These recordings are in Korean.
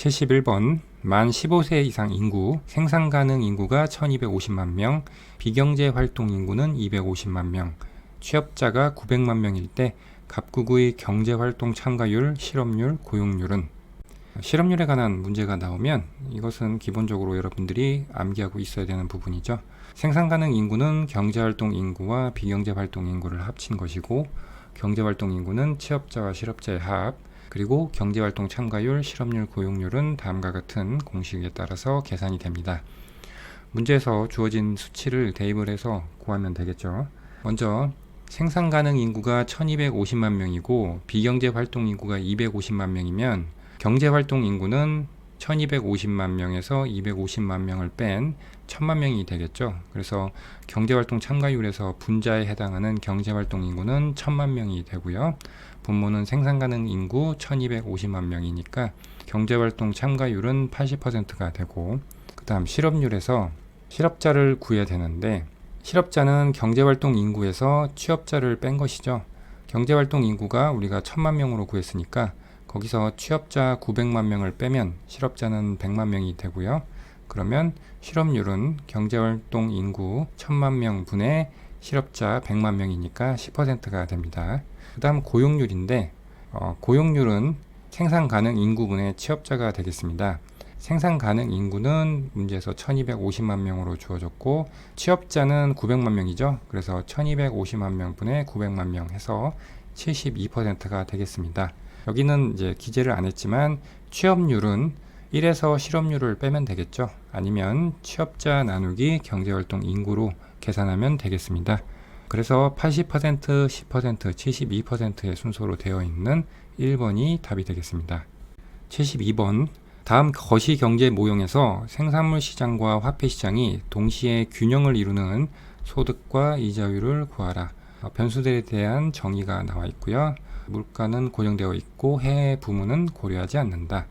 71번 만 15세 이상 인구, 생산 가능 인구가 1250만 명, 비경제 활동 인구는 250만 명, 취업자가 900만 명일 때 갑국의 경제 활동 참가율, 실업률, 고용률은? 실업률에 관한 문제가 나오면 이것은 기본적으로 여러분들이 암기하고 있어야 되는 부분이죠. 생산 가능 인구는 경제 활동 인구와 비경제 활동 인구를 합친 것이고, 경제 활동 인구는 취업자와 실업자의 합, 그리고 경제활동 참가율, 실업률, 고용률은 다음과 같은 공식에 따라서 계산이 됩니다. 문제에서 주어진 수치를 대입을 해서 구하면 되겠죠. 먼저 생산 가능 인구가 1250만 명이고 비경제활동 인구가 250만 명이면 경제활동 인구는 1250만 명에서 250만 명을 뺀 1000만 명이 되겠죠. 그래서 경제활동 참가율에서 분자에 해당하는 경제활동 인구는 1000만 명이 되고요. 분모는 생산 가능 인구 1250만 명이니까 경제활동 참가율은 80%가 되고, 그 다음 실업률에서 실업자를 구해야 되는데, 실업자는 경제활동 인구에서 취업자를 뺀 것이죠. 경제활동 인구가 우리가 1000만 명으로 구했으니까 거기서 취업자 900만 명을 빼면 실업자는 100만 명이 되고요. 그러면 실업률은 경제활동 인구 1000만 명 분의 실업자 100만 명이니까 10%가 됩니다. 그 다음 고용률인데, 고용률은 생산 가능 인구분의 취업자가 되겠습니다. 생산 가능 인구는 문제에서 1250만 명으로 주어졌고 취업자는 900만 명이죠. 그래서 1250만 명 분의 900만 명 해서 72%가 되겠습니다. 여기는 이제 기재를 안 했지만 취업률은 1에서 실업률을 빼면 되겠죠. 아니면 취업자 나누기 경제활동 인구로 계산하면 되겠습니다. 그래서 80%, 10%, 72%의 순서로 되어 있는 1번이 답이 되겠습니다. 72번 다음 거시경제 모형에서 생산물 시장과 화폐 시장이 동시에 균형을 이루는 소득과 이자율을 구하라. 변수들에 대한 정의가 나와 있고요. 물가는 고정되어 있고 해외 부문은 고려하지 않는다.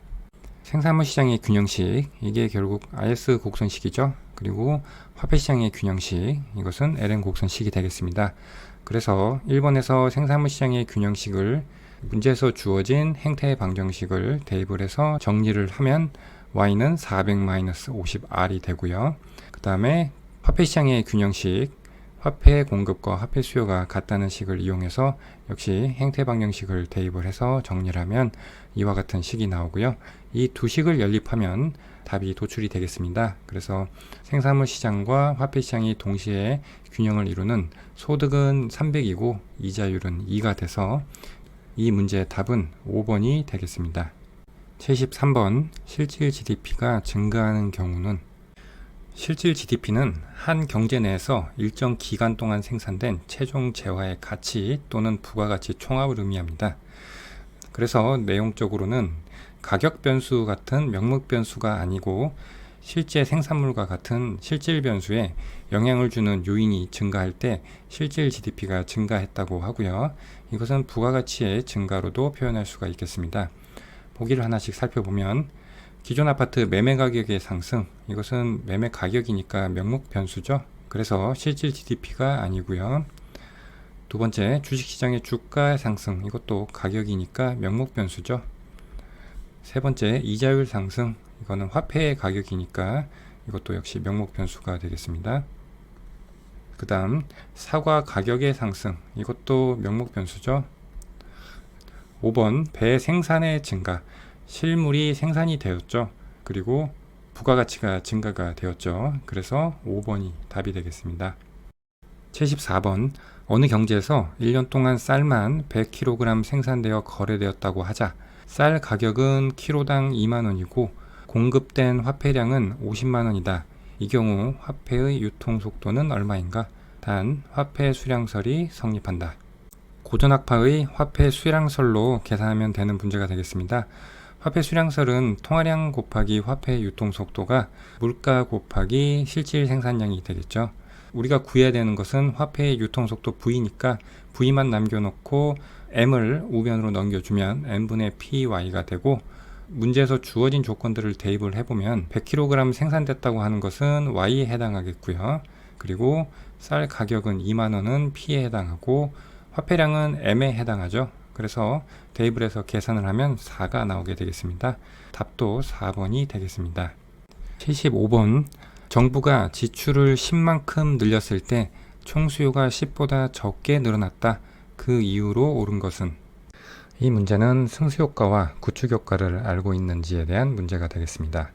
생산물 시장의 균형식, 이게 결국 IS 곡선식이죠. 그리고 화폐 시장의 균형식, 이것은 LN 곡선식이 되겠습니다. 그래서 1번에서 생산물 시장의 균형식을 문제에서 주어진 행태 방정식을 대입을 해서 정리를 하면 y는 400-50r이 되고요. 그 다음에 화폐 시장의 균형식, 화폐 공급과 화폐 수요가 같다는 식을 이용해서 역시 행태 방정식을 대입을 해서 정리를 하면 이와 같은 식이 나오고요. 이 두 식을 연립하면 답이 도출이 되겠습니다. 그래서 생산물 시장과 화폐 시장이 동시에 균형을 이루는 소득은 300이고 이자율은 2가 돼서 이 문제의 답은 5번이 되겠습니다. 73번 실질 GDP가 증가하는 경우는? 실질 GDP는 한 경제 내에서 일정 기간 동안 생산된 최종 재화의 가치 또는 부가가치 총합을 의미합니다. 그래서 내용적으로는 가격 변수 같은 명목 변수가 아니고 실제 생산물과 같은 실질 변수에 영향을 주는 요인이 증가할 때 실질 GDP가 증가했다고 하고요. 이것은 부가가치의 증가로도 표현할 수가 있겠습니다. 보기를 하나씩 살펴보면 기존 아파트 매매 가격의 상승, 이것은 매매 가격이니까 명목 변수죠. 그래서 실질 GDP가 아니고요. 두 번째, 주식시장의 주가의 상승, 이것도 가격이니까 명목 변수죠. 세 번째, 이자율 상승, 이거는 화폐의 가격이니까 이것도 역시 명목 변수가 되겠습니다. 그 다음 사과 가격의 상승, 이것도 명목 변수죠. 5번 배 생산의 증가, 실물이 생산이 되었죠. 그리고 부가가치가 증가가 되었죠. 그래서 5번이 답이 되겠습니다. 74번 어느 경제에서 1년 동안 쌀만 100kg 생산되어 거래되었다고 하자 쌀 가격은 키로당 2만원이고 공급된 화폐량은 50만원이다. 이 경우 화폐의 유통속도는 얼마인가? 단 화폐 수량설이 성립한다. 고전학파의 화폐 수량설로 계산하면 되는 문제가 되겠습니다. 화폐 수량설은 통화량 곱하기 화폐 유통속도가 물가 곱하기 실질 생산량이 되겠죠. 우리가 구해야 되는 것은 화폐의 유통속도 V니까 V만 남겨놓고 M을 우변으로 넘겨주면 N분의 PY가 되고, 문제에서 주어진 조건들을 대입을 해보면 100kg 생산됐다고 하는 것은 Y에 해당하겠고요. 그리고 쌀 가격은 2만원은 P에 해당하고 화폐량은 M에 해당하죠. 그래서 테이블에서 계산을 하면 4가 나오게 되겠습니다. 답도 4번이 되겠습니다. 75번 정부가 지출을 10만큼 늘렸을 때 총수요가 10보다 적게 늘어났다. 그 이유로 옳은 것은? 이 문제는 승수효과와 구축효과를 알고 있는지에 대한 문제가 되겠습니다.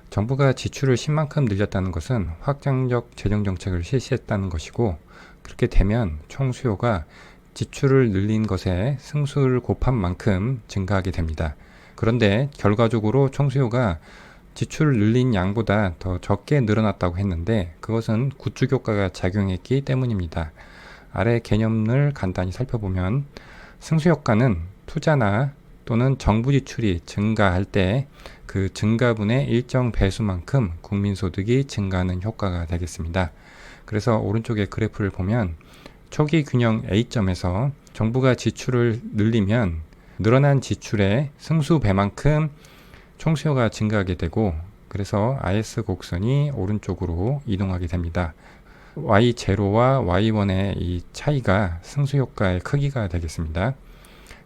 정부가 지출을 10만큼 늘렸다는 것은 확장적 재정정책을 실시했다는 것이고, 그렇게 되면 총수요가 지출을 늘린 것에 승수를 곱한 만큼 증가하게 됩니다. 그런데 결과적으로 총수요가 지출을 늘린 양보다 더 적게 늘어났다고 했는데 그것은 구축효과가 작용했기 때문입니다. 아래 개념을 간단히 살펴보면 승수효과는 투자나 또는 정부 지출이 증가할 때 그 증가분의 일정 배수만큼 국민소득이 증가하는 효과가 되겠습니다. 그래서 오른쪽에 그래프를 보면 초기 균형 A점에서 정부가 지출을 늘리면 늘어난 지출의 승수배만큼 총수요가 증가하게 되고, 그래서 IS 곡선이 오른쪽으로 이동하게 됩니다. Y0와 Y1의 이 차이가 승수효과의 크기가 되겠습니다.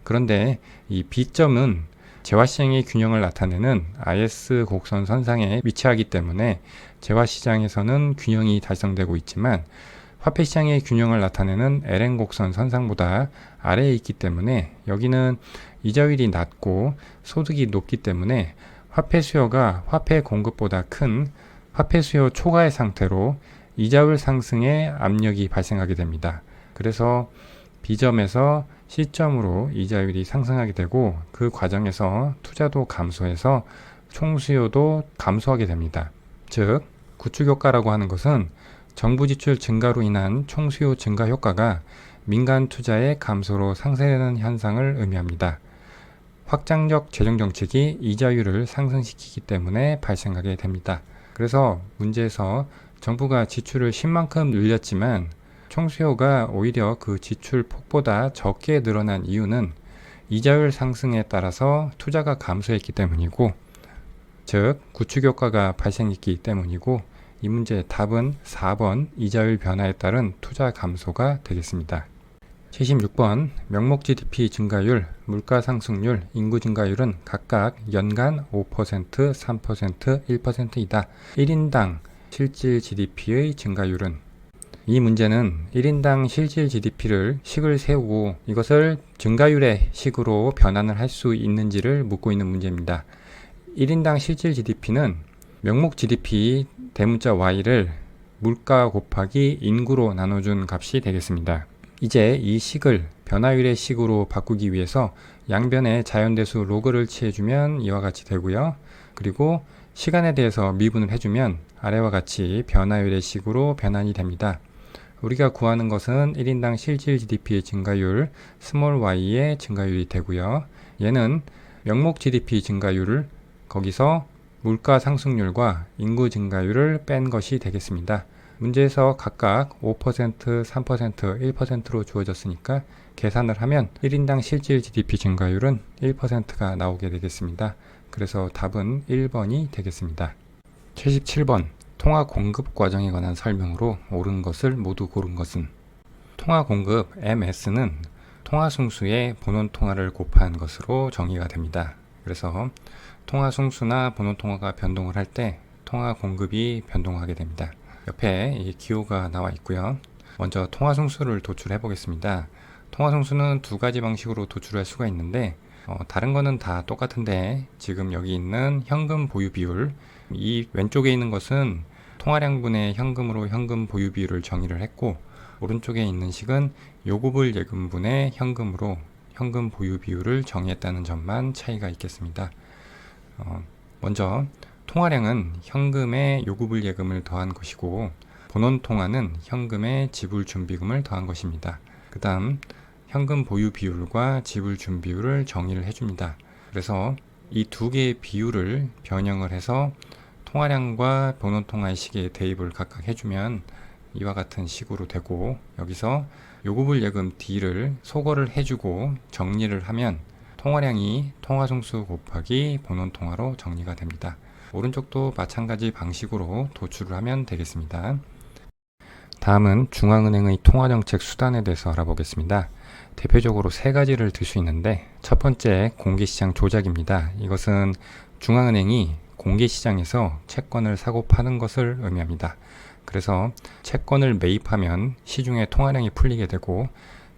그런데 이 B점은 재화시장의 균형을 나타내는 IS 곡선 선상에 위치하기 때문에 재화시장에서는 균형이 달성되고 있지만 화폐시장의 균형을 나타내는 LN 곡선 선상보다 아래에 있기 때문에 여기는 이자율이 낮고 소득이 높기 때문에 화폐 수요가 화폐 공급보다 큰 화폐 수요 초과의 상태로 이자율 상승의 압력이 발생하게 됩니다. 그래서 B점에서 C점으로 이자율이 상승하게 되고 그 과정에서 투자도 감소해서 총수요도 감소하게 됩니다. 즉 구축효과라고 하는 것은 정부 지출 증가로 인한 총수요 증가 효과가 민간 투자의 감소로 상쇄되는 현상을 의미합니다. 확장적 재정정책이 이자율을 상승시키기 때문에 발생하게 됩니다. 그래서 문제에서 정부가 지출을 10만큼 늘렸지만 총수요가 오히려 그 지출 폭보다 적게 늘어난 이유는 이자율 상승에 따라서 투자가 감소했기 때문이고, 즉 구축효과가 발생했기 때문이고, 이 문제의 답은 4번 이자율 변화에 따른 투자 감소가 되겠습니다. 76번 명목 GDP 증가율, 물가 상승률, 인구 증가율은 각각 연간 5%, 3%, 1%이다. 1인당 실질 GDP의 증가율은? 이 문제는 1인당 실질 GDP를 식을 세우고 이것을 증가율의 식으로 변환을 할 수 있는지를 묻고 있는 문제입니다. 1인당 실질 GDP는 명목 GDP 대문자 Y를 물가 곱하기 인구로 나눠준 값이 되겠습니다. 이제 이 식을 변화율의 식으로 바꾸기 위해서 양변에 자연대수 로그를 취해주면 이와 같이 되고요. 그리고 시간에 대해서 미분을 해주면 아래와 같이 변화율의 식으로 변환이 됩니다. 우리가 구하는 것은 1인당 실질 GDP의 증가율 스몰 y의 증가율이 되고요. 얘는 명목 GDP 증가율을 거기서 물가 상승률과 인구 증가율을 뺀 것이 되겠습니다. 문제에서 각각 5%, 3%, 1%로 주어졌으니까 계산을 하면 1인당 실질 GDP 증가율은 1%가 나오게 되겠습니다. 그래서 답은 1번이 되겠습니다. 77번 통화 공급 과정에 관한 설명으로 옳은 것을 모두 고른 것은? 통화 공급 MS는 통화 승수에 본원 통화를 곱한 것으로 정의가 됩니다. 그래서 통화 승수나 본원 통화가 변동을 할 때 통화 공급이 변동하게 됩니다. 옆에 이 기호가 나와 있고요. 먼저 통화 승수를 도출해 보겠습니다. 통화 승수는 두 가지 방식으로 도출할 수가 있는데 다른 거는 다 똑같은데 지금 여기 있는 현금 보유 비율, 이 왼쪽에 있는 것은 통화량분의 현금으로 현금 보유 비율을 정의를 했고, 오른쪽에 있는 식은 요구불 예금분의 현금으로 현금 보유 비율을 정의했다는 점만 차이가 있겠습니다. 먼저 통화량은 현금에 요구불 예금을 더한 것이고, 본원 통화는 현금에 지불 준비금을 더한 것입니다. 그 다음 현금 보유 비율과 지불 준비율을 정의를 해줍니다. 그래서 이 두 개의 비율을 변형을 해서 통화량과 본원 통화의 식에 대입을 각각 해주면 이와 같은 식으로 되고, 여기서 요구불 예금 D를 소거를 해주고 정리를 하면 통화량이 통화승수 곱하기 본원 통화로 정리가 됩니다. 오른쪽도 마찬가지 방식으로 도출을 하면 되겠습니다. 다음은 중앙은행의 통화정책 수단에 대해서 알아보겠습니다. 대표적으로 세 가지를 들 수 있는데, 첫 번째 공개시장 조작입니다. 이것은 중앙은행이 공개시장에서 채권을 사고 파는 것을 의미합니다. 그래서 채권을 매입하면 시중에 통화량이 풀리게 되고,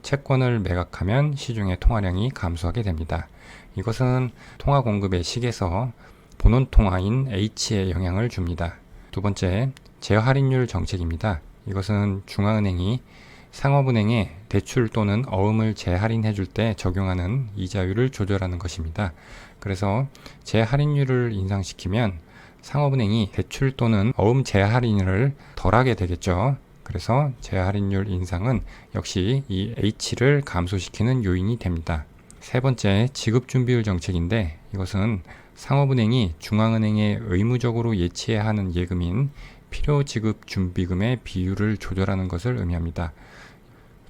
채권을 매각하면 시중의 통화량이 감소하게 됩니다. 이것은 통화 공급의 식에서 본원 통화인 H에 영향을 줍니다. 두 번째, 제할인율 정책입니다. 이것은 중앙은행이 상업은행에 대출 또는 어음을 재할인해 줄 때 적용하는 이자율을 조절하는 것입니다. 그래서 재할인율을 인상시키면 상업은행이 대출 또는 어음 재할인을 덜하게 되겠죠. 그래서 재할인율 인상은 역시 이 H를 감소시키는 요인이 됩니다. 세 번째, 지급준비율 정책인데, 이것은 상업은행이 중앙은행에 의무적으로 예치해야 하는 예금인 필요지급준비금의 비율을 조절하는 것을 의미합니다.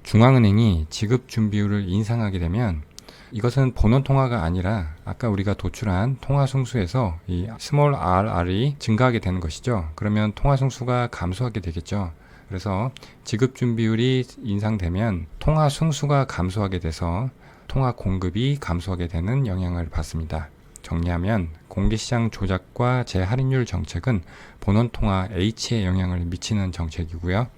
중앙은행이 지급준비율을 인상하게 되면 이것은 본원 통화가 아니라 아까 우리가 도출한 통화 승수에서 이 스몰 rr이 증가하게 되는 것이죠. 그러면 통화 승수가 감소하게 되겠죠. 그래서 지급준비율이 인상되면 통화 승수가 감소하게 돼서 통화 공급이 감소하게 되는 영향을 받습니다. 정리하면 공개시장 조작과 재할인율 정책은 본원 통화 H에 영향을 미치는 정책이고요.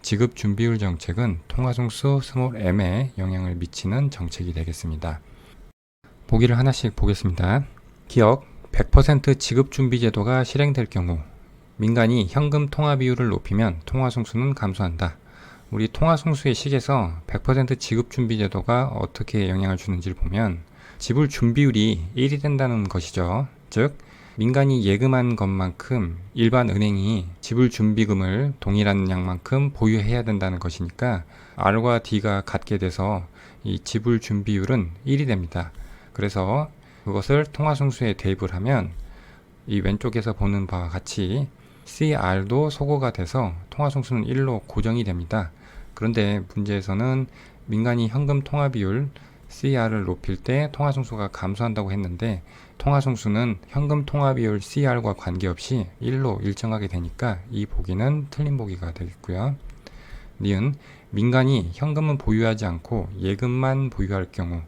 지급준비율 정책은 통화승수 스몰 m에 영향을 미치는 정책이 되겠습니다. 보기를 하나씩 보겠습니다. 기억 100% 지급준비 제도가 실행될 경우 민간이 현금 통화 비율을 높이면 통화승수는 감소한다. 우리 통화승수의 식에서 100% 지급준비 제도가 어떻게 영향을 주는지를 보면 지불 준비율이 1이 된다는 것이죠. 즉 민간이 예금한 것만큼 일반 은행이 지불 준비금을 동일한 양만큼 보유해야 된다는 것이니까 R과 D가 같게 돼서 이 지불 준비율은 1이 됩니다. 그래서 그것을 통화승수에 대입을 하면 이 왼쪽에서 보는 바와 같이 CR도 소거가 돼서 통화승수는 1로 고정이 됩니다. 그런데 문제에서는 민간이 현금 통화 비율 CR을 높일 때 통화승수가 감소한다고 했는데, 통화승수는 현금 통화 비율 CR과 관계없이 1로 일정하게 되니까 이 보기는 틀린 보기가 되겠고요. 니은 민간이 현금은 보유하지 않고 예금만 보유할 경우,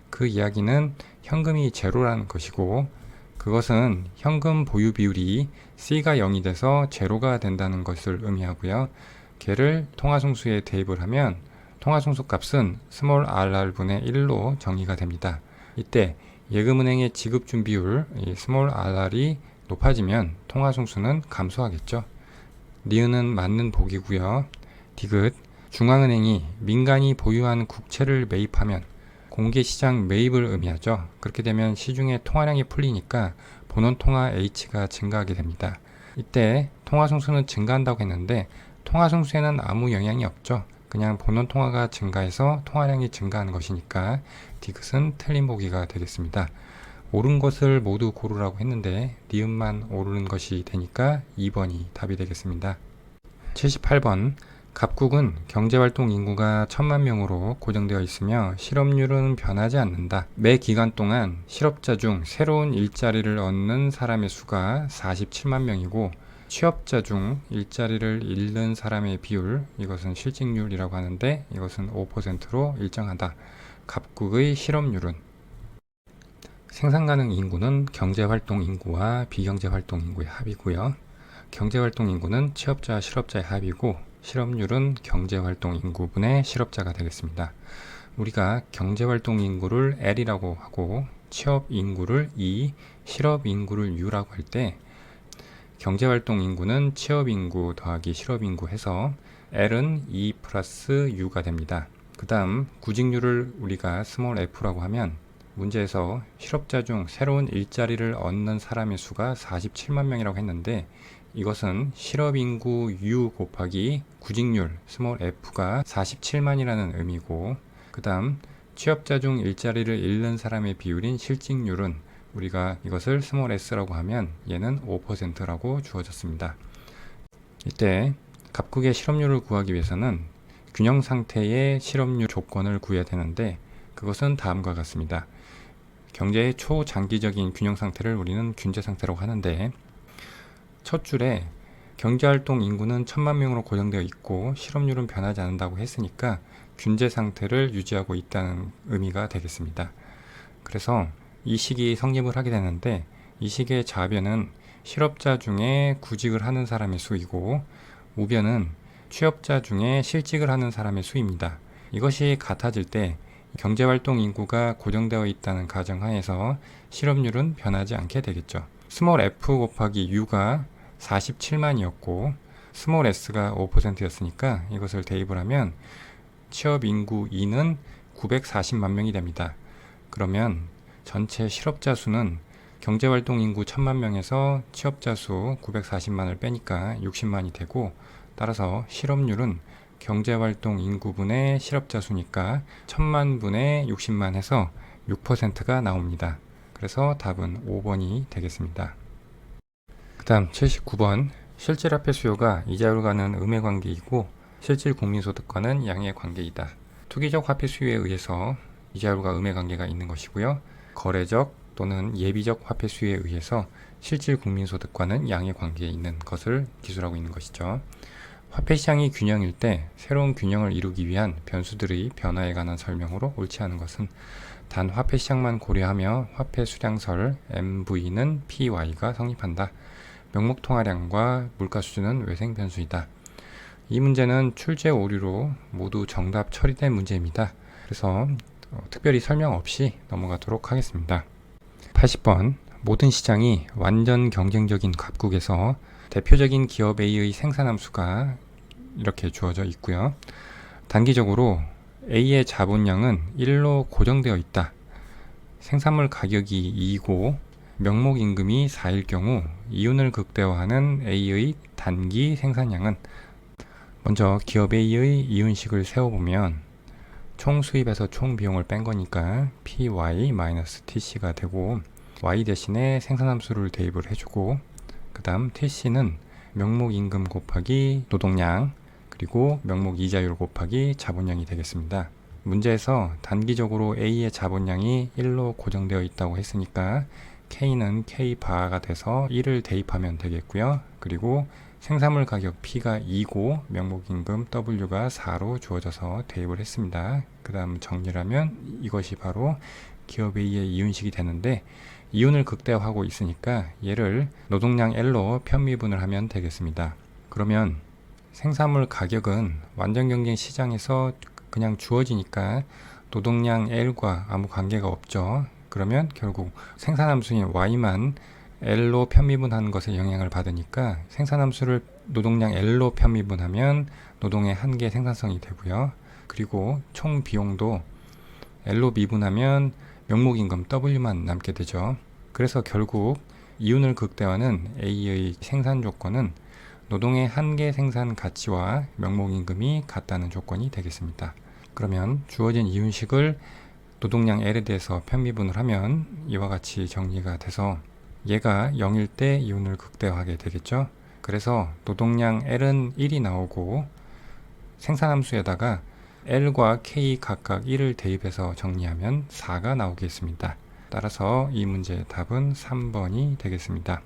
그 이야기는 현금이 제로라는 것이고, 그것은 현금 보유 비율이 C가 0이 돼서 제로가 된다는 것을 의미하고요. 걔를 통화승수에 대입을 하면 통화승수 값은 스몰 rr분의 1로 정의가 됩니다. 이때 예금은행의 지급준비율 스몰 rr이 높아지면 통화승수는 감소하겠죠. 니은은 맞는 보기고요. 디귿 중앙은행이 민간이 보유한 국채를 매입하면 공개시장 매입을 의미하죠. 그렇게 되면 시중에 통화량이 풀리니까 본원 통화 H가 증가하게 됩니다. 이때 통화승수는 증가한다고 했는데 통화승수에는 아무 영향이 없죠. 그냥 본원 통화가 증가해서 통화량이 증가하는 것이니까 디귿은 틀린 보기가 되겠습니다. 옳은 것을 모두 고르라고 했는데 니은만 옳은 것이 되니까 2번이 답이 되겠습니다. 78번 갑국은 경제활동 인구가 1000만 명으로 고정되어 있으며 실업률은 변하지 않는다. 매 기간 동안 실업자 중 새로운 일자리를 얻는 사람의 수가 47만 명이고 취업자 중 일자리를 잃는 사람의 비율, 이것은 실직률이라고 하는데 이것은 5%로 일정하다. 갑국의 실업률은 생산가능 인구는 경제활동 인구와 비경제활동 인구의 합이고요. 경제활동 인구는 취업자, 실업자의 합이고 실업률은 경제활동 인구분의 실업자가 되겠습니다. 우리가 경제활동 인구를 L이라고 하고 취업 인구를 E, 실업 인구를 U라고 할 때 경제활동 인구는 취업 인구 더하기 실업 인구 해서 L은 E 플러스 U가 됩니다. 그 다음 구직률을 우리가 스몰 f라고 하면 문제에서 실업자 중 새로운 일자리를 얻는 사람의 수가 47만 명이라고 했는데 이것은 실업인구 U 곱하기 구직률 스몰 f가 47만이라는 의미고, 그 다음 취업자 중 일자리를 잃는 사람의 비율인 실직률은 우리가 이것을 스몰 s라고 하면 얘는 5%라고 주어졌습니다. 이때 갑국의 실업률을 구하기 위해서는 균형 상태의 실업률 조건을 구해야 되는데 그것은 다음과 같습니다. 경제의 초장기적인 균형 상태를 우리는 균제 상태라고 하는데, 첫 줄에 경제활동 인구는 1000만 명으로 고정되어 있고 실업률은 변하지 않는다고 했으니까 균제 상태를 유지하고 있다는 의미가 되겠습니다. 그래서 이 식이 성립을 하게 되는데, 이 식의 좌변은 실업자 중에 구직을 하는 사람의 수이고 우변은 취업자 중에 실직을 하는 사람의 수입니다. 이것이 같아질 때 경제활동 인구가 고정되어 있다는 가정하에서 실업률은 변하지 않게 되겠죠. 스몰 f 곱하기 u가 47만이었고 스몰 s가 5%였으니까 이것을 대입을 하면 취업 인구 2는 940만 명이 됩니다. 그러면 전체 실업자 수는 경제활동 인구 1000만 명에서 취업자 수 940만을 빼니까 60만이 되고, 따라서 실업률은 경제활동 인구분의 실업자 수니까 1000만 분의 60만 해서 6%가 나옵니다. 그래서 답은 5번이 되겠습니다. 그 다음 79번, 실질 화폐 수요가 이자율과는 음의 관계이고 실질 국민소득과는 양의 관계이다. 투기적 화폐 수요에 의해서 이자율과 음의 관계가 있는 것이고요. 거래적 또는 예비적 화폐 수요에 의해서 실질 국민소득과는 양의 관계에 있는 것을 기술하고 있는 것이죠. 화폐 시장이 균형일 때 새로운 균형을 이루기 위한 변수들의 변화에 관한 설명으로 옳지 않은 것은 단 화폐 시장만 고려하며 화폐 수량설 MV는 PY가 성립한다. 명목 통화량과 물가 수준은 외생 변수이다. 이 문제는 출제 오류로 모두 정답 처리된 문제입니다. 그래서 특별히 설명 없이 넘어가도록 하겠습니다. 80번, 모든 시장이 완전 경쟁적인 각국에서 대표적인 기업 A의 생산함수가 이렇게 주어져 있고요. 단기적으로 A의 자본량은 1로 고정되어 있다. 생산물 가격이 2고 명목임금이 4일 경우 이윤을 극대화하는 A의 단기 생산량은, 먼저 기업 A의 이윤식을 세워보면 총 수입에서 총 비용을 뺀 거니까 PY-TC가 되고, Y 대신에 생산함수를 대입을 해주고, 그 다음 TC는 명목임금 곱하기 노동량 그리고 명목이자율 곱하기 자본량이 되겠습니다. 문제에서 단기적으로 A의 자본량이 1로 고정되어 있다고 했으니까 K는 K바가 돼서 1을 대입하면 되겠고요. 그리고 생산물 가격 P가 2고 명목임금 W가 4로 주어져서 대입을 했습니다. 그 다음 정리를 하면 이것이 바로 기업 A의 이윤식이 되는데, 이윤을 극대화하고 있으니까 얘를 노동량 L로 편미분을 하면 되겠습니다. 그러면 생산물 가격은 완전 경쟁 시장에서 그냥 주어지니까 노동량 L과 아무 관계가 없죠. 그러면 결국 생산함수인 Y만 L로 편미분하는 것에 영향을 받으니까 생산함수를 노동량 L로 편미분하면 노동의 한계 생산성이 되고요. 그리고 총 비용도 L로 미분하면 명목임금 W만 남게 되죠. 그래서 결국 이윤을 극대화는 A의 생산 조건은 노동의 한계 생산 가치와 명목임금이 같다는 조건이 되겠습니다. 그러면 주어진 이윤식을 노동량 L에 대해서 편미분을 하면 이와 같이 정리가 돼서 얘가 0일 때 이윤을 극대화하게 되겠죠. 그래서 노동량 L은 1이 나오고 생산함수에다가 L과 K 각각 1을 대입해서 정리하면 4가 나오겠습니다. 따라서 이 문제의 답은 3번이 되겠습니다.